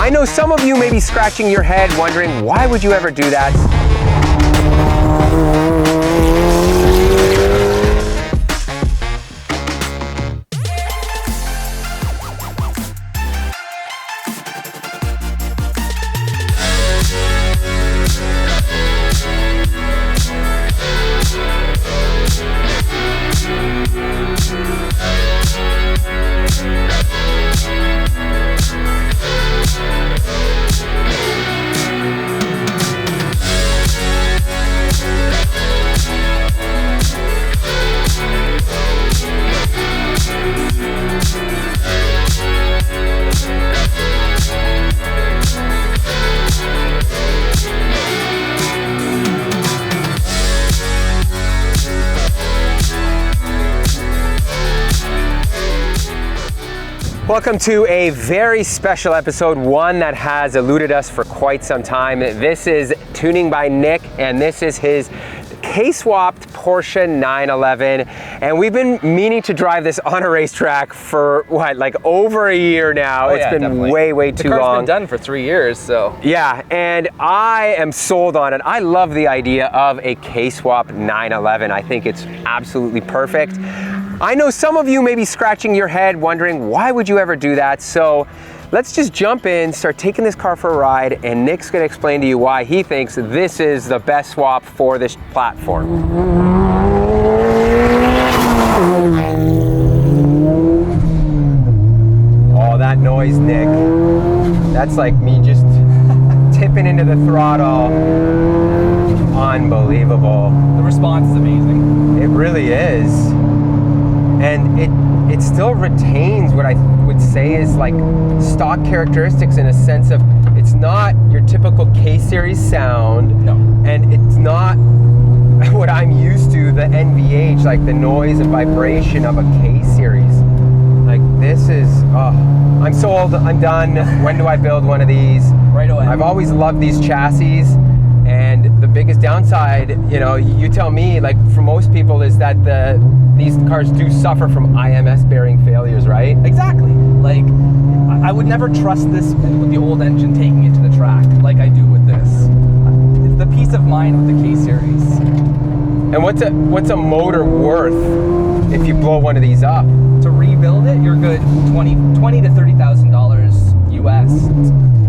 I know some of you may be scratching your head wondering, why would you ever do that? Welcome to a very special episode, one that has eluded us for quite some time. This is Tuning by Nick, and this is his K-swapped Porsche 911. And we've been meaning to drive this on a racetrack for what, like over a year now. It's been definitely way too long. The car's been done for 3 years, so. Yeah, and I am sold on it. I love the idea of a K-swap 911. I think it's absolutely perfect. I know some of you may be scratching your head wondering, why would you ever do that? So let's just jump in, start taking this car for a ride, and Nick's gonna explain to you why he thinks this is the best swap for this platform. Oh, that noise, Nick. That's like me just tipping into the throttle. Unbelievable. The response is amazing. It really is. And it still retains what I would say is like stock characteristics, in a sense of it's not your typical K-series sound. No. And it's not what I'm used to, the NVH, like the noise and vibration of a K-series. Like this is, oh, I'm sold, I'm done. When do I build one of these? Right away. I've always loved these chassis. And the biggest downside, you know, you tell me, like for most people, is that these cars do suffer from IMS bearing failures, right? Exactly. Like, I would never trust this with the old engine taking it to the track like I do with this. It's the peace of mind with the K-series. And what's a motor worth if you blow one of these up? To rebuild it, you're good $20,000 to $30,000 US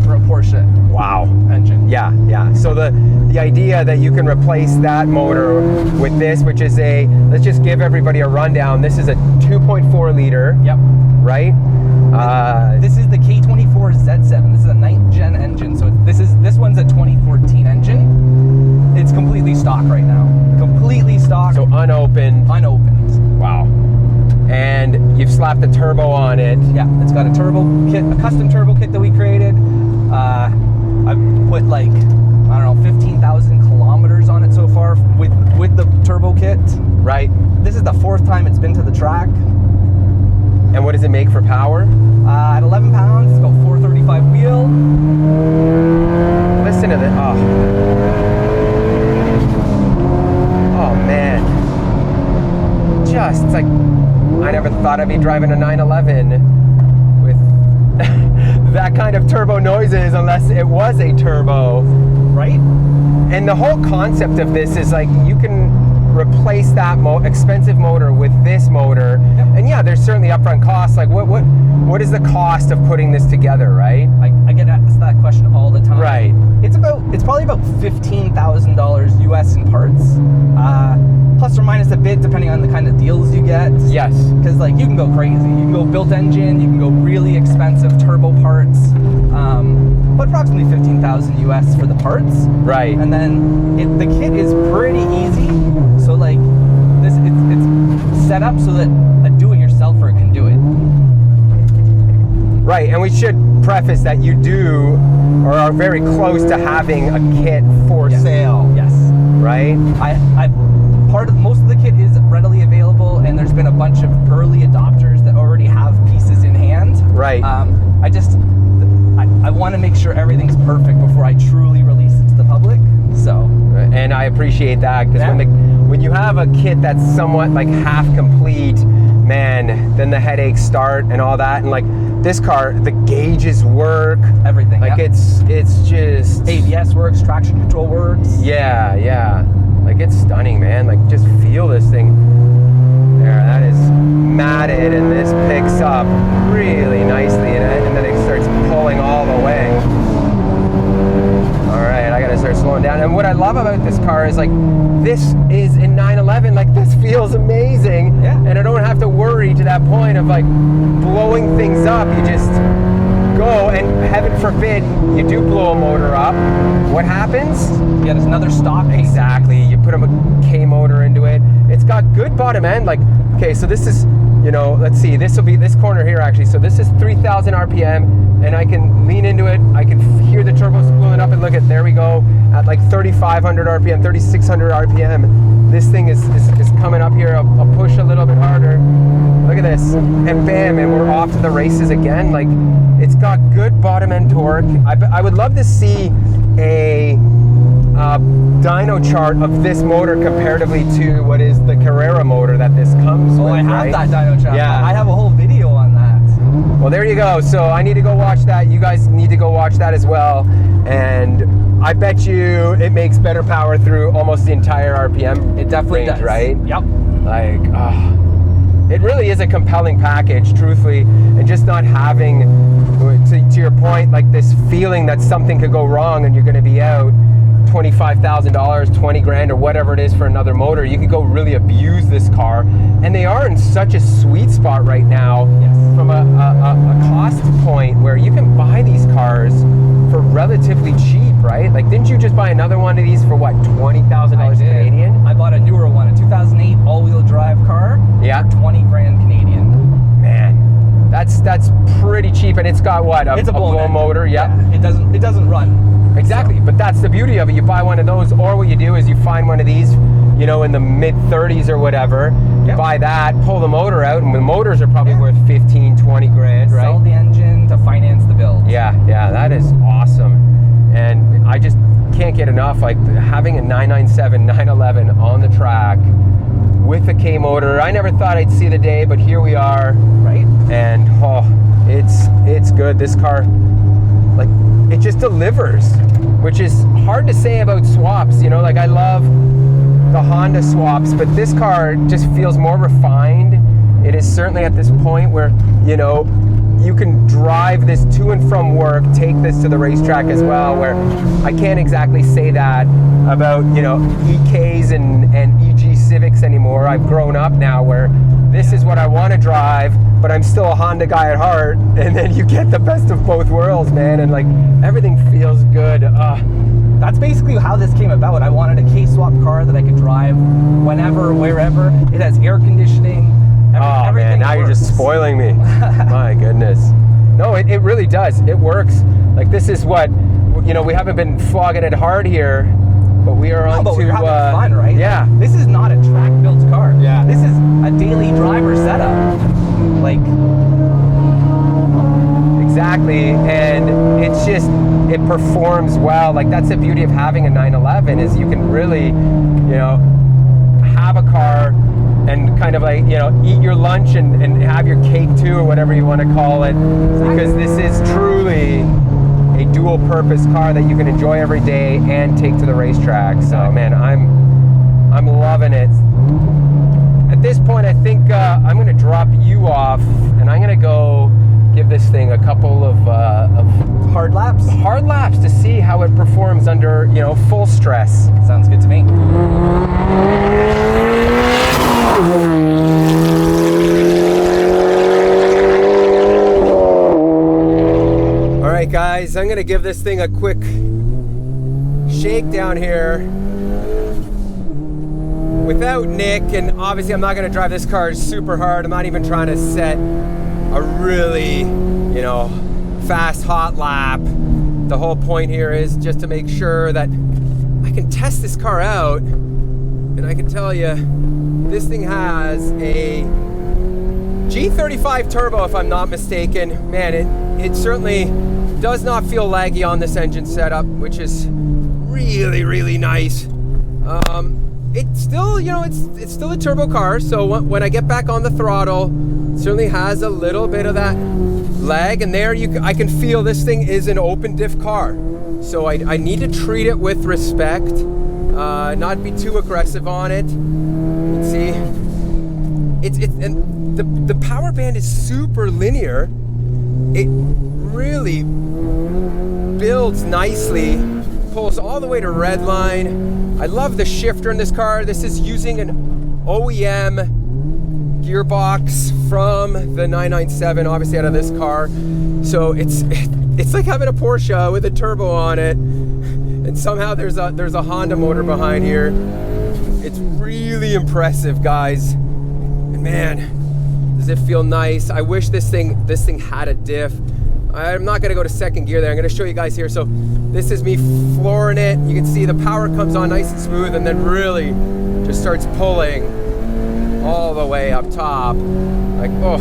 for a Porsche. Wow. Engine. Yeah. So the idea that you can replace that motor with this, which is let's just give everybody a rundown. This is a 2.4 liter. Yep. Right? This is the K24 Z7. This is a 9th gen engine. So this one's a 2014 engine. It's completely stock right now. Completely stock. So unopened. Unopened. Wow. And you've slapped a turbo on it. Yeah, it's got a turbo kit, a custom turbo kit that we created. I've put like, I don't know, 15,000 kilometers on it so far with the turbo kit. Right. This is the 4th time it's been to the track. And what does it make for power? At 11 pounds, it's got 435 wheel. Listen to this. Oh man. Just like, I never thought I'd be driving a 911 with that kind of turbo noises, unless it was a turbo. Right? And the whole concept of this is like, you can replace that expensive motor with this motor. Yep. And yeah, there's certainly upfront costs. Like what is the cost of putting this together, right? I get asked that question all the time. Right. It's probably about $15,000 US in parts. Plus or minus a bit depending on the kind of deals you get. Yes. Because like you can go crazy. You can go built engine, you can go really expensive turbo parts. But approximately 15,000 US for the parts. Right. And then the kit is pretty easy. So like it's set up so that a do-it-yourselfer can do it. Right, and we should preface that you do or are very close to having a kit for sale. Yes. Right? Most of the kit is readily available, and there's been a bunch of early adopters that already have pieces in hand. Right. I want to make sure everything's perfect before I truly release it to the public. So. And I appreciate that, because when you have a kit that's somewhat like half complete, man, then the headaches start and all that. And like this car, the gauges work. Everything. Like ABS works, traction control works. Yeah, yeah. Like, it's stunning, man. Like, just feel this thing. There, that is matted, and this picks up really nicely, and then it starts pulling all the way. All right, I gotta start slowing down. And what I love about this car is, like, this is in 911, like, this feels amazing. Yeah. And I don't have to worry to that point of, like, blowing things up. You just go, and heaven forbid you do blow a motor up. What happens? Yeah, there's another stop. Exactly. You put a K motor into it. It's got good bottom end. Like, okay, so this is, you know, let's see, this will be this corner here actually. So this is 3,000 RPM, and I can lean into it. I can hear the turbo spooling up, and look at, there we go, at like 3,500 RPM, 3,600 RPM. This thing is coming up here. I'll push a little bit harder. Look at this, and bam, and we're off to the races again. Like, it's got good bottom end torque. I would love to see a dyno chart of this motor comparatively to what is the Carrera motor that this comes with. Oh, I have right? that dyno chart. Yeah. I have a whole video on that. Well, there you go. So I need to go watch that. You guys need to go watch that as well. And I bet you it makes better power through almost the entire RPM. It definitely range, does. right? Yep. Like, it really is a compelling package, truthfully, and just not having, to your point, like this feeling that something could go wrong and you're going to be out $25,000, 20 grand, or whatever it is for another motor. You could go really abuse this car, and they are in such a sweet spot right now. Yes. From a cost point where you can buy these cars for relatively cheap, right? Like, didn't you just buy another one of these for what, $20,000 Canadian? I bought a newer one, a 2008 all-wheel drive car. Yeah. For 20 grand Canadian. Man, that's pretty cheap, and it's got what, It's a blow motor? Yeah. It doesn't run. Exactly, but that's the beauty of it. You buy one of those, or what you do is you find one of these, you know, in the mid 30s or whatever. You Yep. buy that, pull the motor out, and the motors are probably worth 15, 20 grand, right? Sell the engine to finance the build. Yeah, that is awesome. And I just can't get enough, like, having a 997, 911 on the track with a K motor. I never thought I'd see the day, but here we are. Right? And it's good. This car, like, it just delivers, which is hard to say about swaps. You know, like, I love the Honda swaps, but this car just feels more refined. It is certainly at this point where, you know, you can drive this to and from work, take this to the racetrack as well, where I can't exactly say that about, you know, EKs and EG Civics anymore. I've grown up now where this is what I want to drive, but I'm still a Honda guy at heart, and then you get the best of both worlds, man, and like, everything feels good. That's basically how this came about. I wanted a K-swap car that I could drive whenever, wherever. It has air conditioning. Oh man, now you're just spoiling me. My goodness. No, it really does. It works. Like, this is what, you know, we haven't been flogging it hard here, but we are on but to, we're having fun, right? Yeah. This is not a track-built car. Yeah. This is a daily driver setup. Like, exactly, and it's just, it performs well. Like, that's the beauty of having a 911, is you can really, you know, have a car and kind of, like, you know, eat your lunch and have your cake too, or whatever you want to call it, because this is truly a dual purpose car that you can enjoy every day and take to the racetrack. So man, I'm loving it. At this point, I think I'm going to drop you off, and I'm going to go give this thing a couple of hard laps to see how it performs under, you know, full stress. Sounds good to me. All right, guys, I'm going to give this thing a quick shake down here without Nick, and obviously I'm not going to drive this car super hard. I'm not even trying to set a really, you know, fast hot lap. The whole point here is just to make sure that I can test this car out, and I can tell you this thing has a G35 turbo, if I'm not mistaken. Man, it certainly does not feel laggy on this engine setup, which is really, really nice. It's still, you know, it's still a turbo car, so when I get back on the throttle, it certainly has a little bit of that leg, and there I can feel this thing is an open diff car. So I need to treat it with respect, not be too aggressive on it. You can see, and the power band is super linear. It really builds nicely, pulls all the way to red line. I love the shifter in this car. This is using an OEM gearbox from the 997, obviously out of this car. So it's like having a Porsche with a turbo on it, and somehow there's a Honda motor behind here. It's really impressive, guys. And man, does it feel nice. I wish this thing had a diff. I'm not gonna go to second gear there. I'm gonna show you guys here. So this is me flooring it. You can see the power comes on nice and smooth, and then really just starts pulling all the way up top. Like, oh,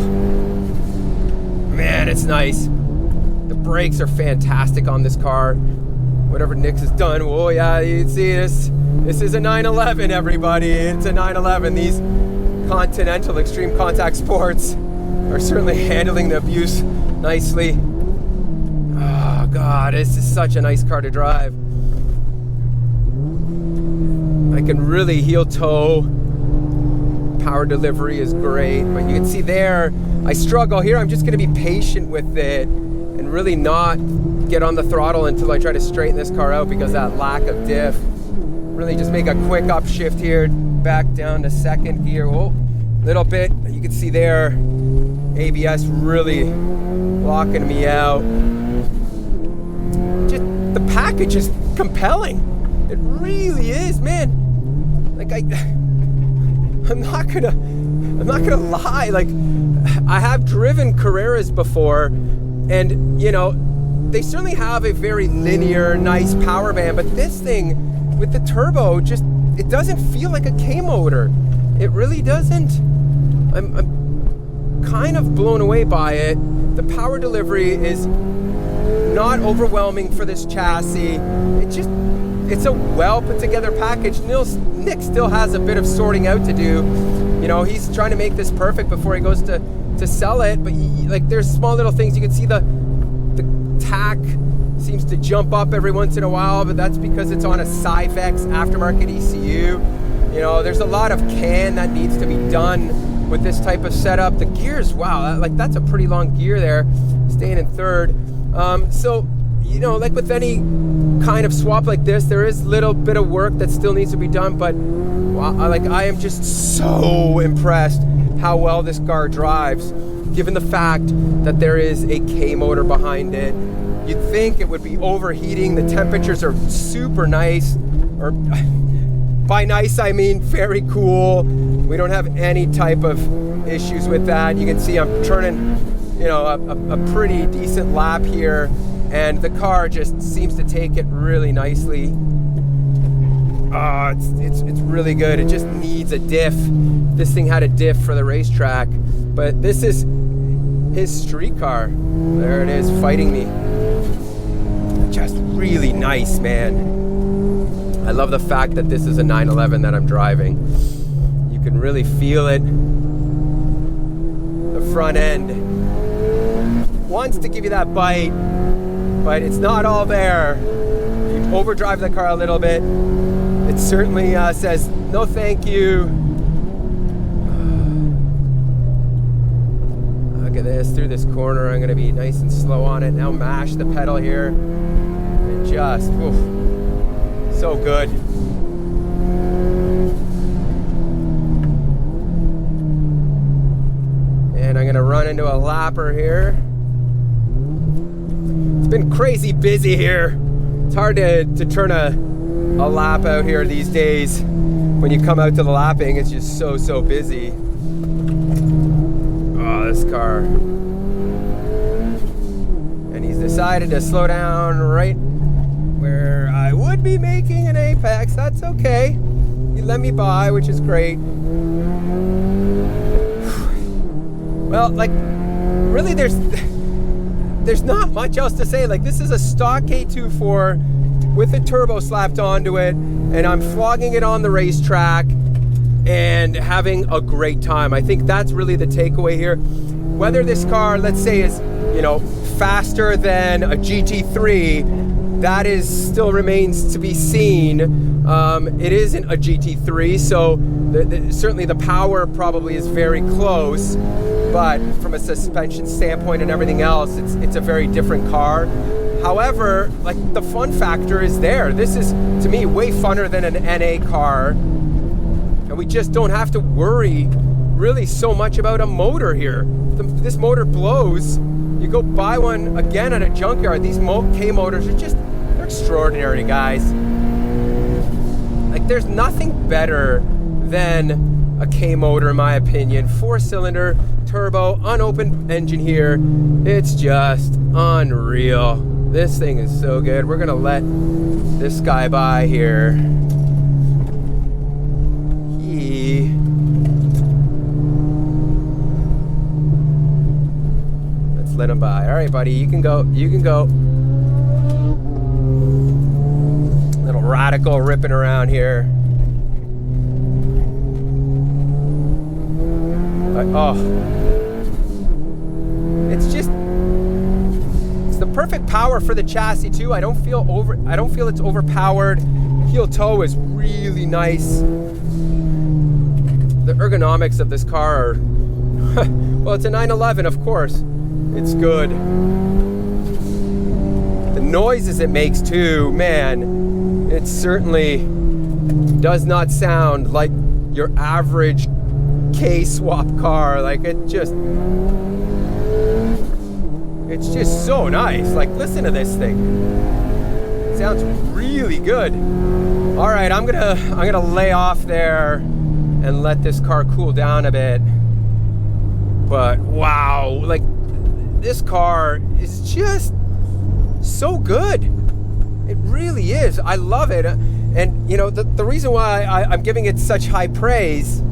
man, it's nice. The brakes are fantastic on this car. Whatever Nick's has done, oh yeah, you can see this. This is a 911, everybody. It's a 911. These Continental Extreme Contact Sports are certainly handling the abuse nicely. Oh God, this is such a nice car to drive. I can really heel toe. Power delivery is great, but you can see there, I struggle here. I'm just gonna be patient with it and really not get on the throttle until I try to straighten this car out because that lack of diff. Really just make a quick upshift here, back down to second gear. Oh, little bit, you can see there, ABS really blocking me out. Just the package is compelling. It really is, man. Like I'm not gonna lie. Like, I have driven Carreras before, and you know, they certainly have a very linear, nice power band, but this thing with the turbo, just, it doesn't feel like a K motor. It really doesn't. I'm kind of blown away by it. The power delivery is not overwhelming for this chassis. It's a well put together package. Nick still has a bit of sorting out to do. You know, he's trying to make this perfect before he goes to sell it, but like, there's small little things. You can see the tack seems to jump up every once in a while, but that's because it's on a Cyfex aftermarket ECU. You know, there's a lot of can that needs to be done with this type of setup. The gears, wow, that's a pretty long gear there, staying in third. So, you know, like with any kind of swap like this, there is a little bit of work that still needs to be done, but wow, I am just so impressed how well this car drives, given the fact that there is a K motor behind it. You'd think it would be overheating. The temperatures are super nice, or by nice I mean very cool. We don't have any type of issues with that. You can see I'm turning, you know, a pretty decent lap here, and the car just seems to take it really nicely. It's really good. It just needs a diff. This thing had a diff for the racetrack, but this is his street car. There it is, fighting me. Just really nice, man. I love the fact that this is a 911 that I'm driving. You can really feel it. The front end wants to give you that bite, but it's not all there. If you overdrive the car a little bit, it certainly says, no thank you. Look at this, through this corner, I'm gonna be nice and slow on it. Now mash the pedal here. And just, oof, so good. And I'm gonna run into a lapper here. It's been crazy busy here. It's hard to turn a lap out here these days. When you come out to the lapping, it's just so busy. Oh, this car. And he's decided to slow down right where I would be making an apex. That's okay. He let me by, which is great. Well, like, really there's not much else to say. Like, this is a stock K24 with a turbo slapped onto it, and I'm flogging it on the racetrack and having a great time. I think that's really the takeaway here. Whether this car, let's say, is you know, faster than a GT3, that is still remains to be seen. It isn't a GT3, so certainly the power probably is very close, but from a suspension standpoint and everything else, it's a very different car. However, like, the fun factor is there. This is, to me, way funner than an NA car, and we just don't have to worry really so much about a motor here. This motor blows. You go buy one again at a junkyard. These K motors are just, they're extraordinary, guys. Like, there's nothing better than a K motor, in my opinion. 4-cylinder, turbo, unopened engine here. It's just unreal. This thing is so good. We're gonna let this guy by here. Let's let him by. All right, buddy, you can go. You can go. Little radical ripping around here. Oh, it's just, it's the perfect power for the chassis too. I don't feel it's overpowered. Heel toe is really nice. The ergonomics of this car are, well, it's a 911, of course. It's good. The noises it makes too, man, it certainly does not sound like your average K-swap car. Like, it's just so nice. Like, listen to this thing. It sounds really good. All right, I'm gonna lay off there and let this car cool down a bit. But wow, like, this car is just so good. It really is. I love it. And you know, the reason why I'm giving it such high praise,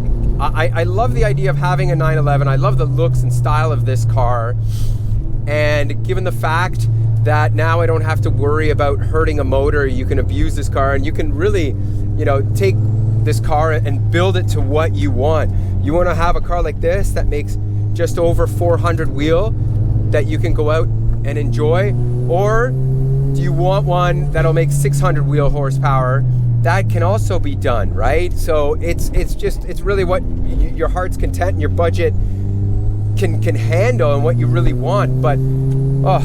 I love the idea of having a 911. I love the looks and style of this car. And given the fact that now I don't have to worry about hurting a motor, you can abuse this car and you can really, you know, take this car and build it to what you want. You want to have a car like this that makes just over 400 wheel that you can go out and enjoy, or do you want one that'll make 600 wheel horsepower? That can also be done, right? So it's really what your heart's content and your budget can handle and what you really want. But oh,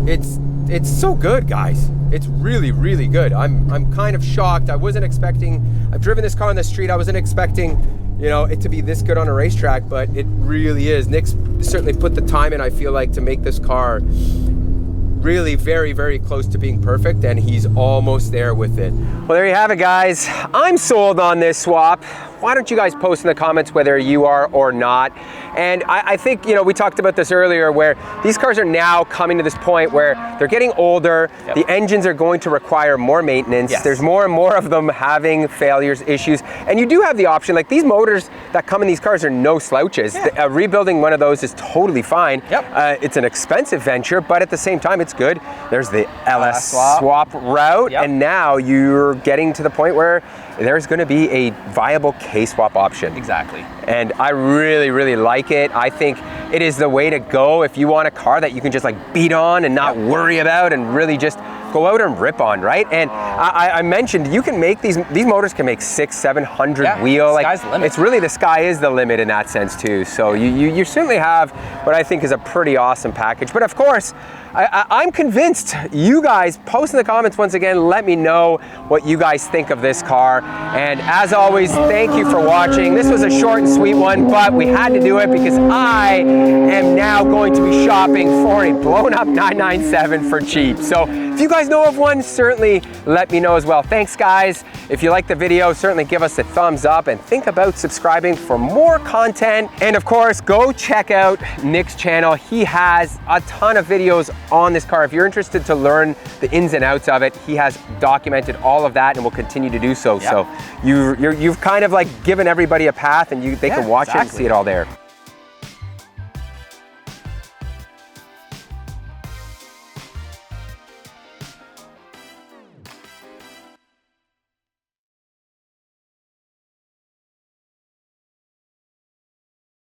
it's so good, guys. It's really, really good. I'm kind of shocked. I wasn't expecting, I've driven this car on the street, I wasn't expecting, you know, it to be this good on a racetrack, but it really is. Nick's certainly put the time in, I feel like, to make this car really very, very close to being perfect, and he's almost there with it. Well, there you have it, guys. I'm sold on this swap. Why don't you guys post in the comments whether you are or not? And I think, you know, we talked about this earlier, where these cars are now coming to this point where they're getting older. Yep. The engines are going to require more maintenance. Yes. There's more and more of them having failures, issues. And you do have the option, like, these motors that come in these cars are no slouches. Yeah. Rebuilding one of those is totally fine. Yep. It's an expensive venture, but at the same time, it's good. There's the LS swap route. Yep. And now you're getting to the point where there's going to be a viable K-swap option. Exactly. And I really, really like it. I think it is the way to go if you want a car that you can just, like, beat on and not worry about and really just go out and rip on, right? And I mentioned you can make these motors can make 600-700 wheel. Like, sky's the limit. It's really, the sky is the limit in that sense too. So you certainly have what I think is a pretty awesome package. But of course, I'm convinced. You guys post in the comments once again. Let me know what you guys think of this car. And as always, thank you for watching. This was a short and sweet one, but we had to do it because I am now going to be shopping for a blown up 997 for cheap. So if you guys know of one, certainly let me know as well. Thanks, guys. If you liked the video, certainly give us a thumbs up and think about subscribing for more content. And of course, go check out Nick's channel. He has a ton of videos on this car. If you're interested to learn the ins and outs of it, he has documented all of that and will continue to do so. Yep. So you've kind of, like, given everybody a path, and they can watch it and see it all there.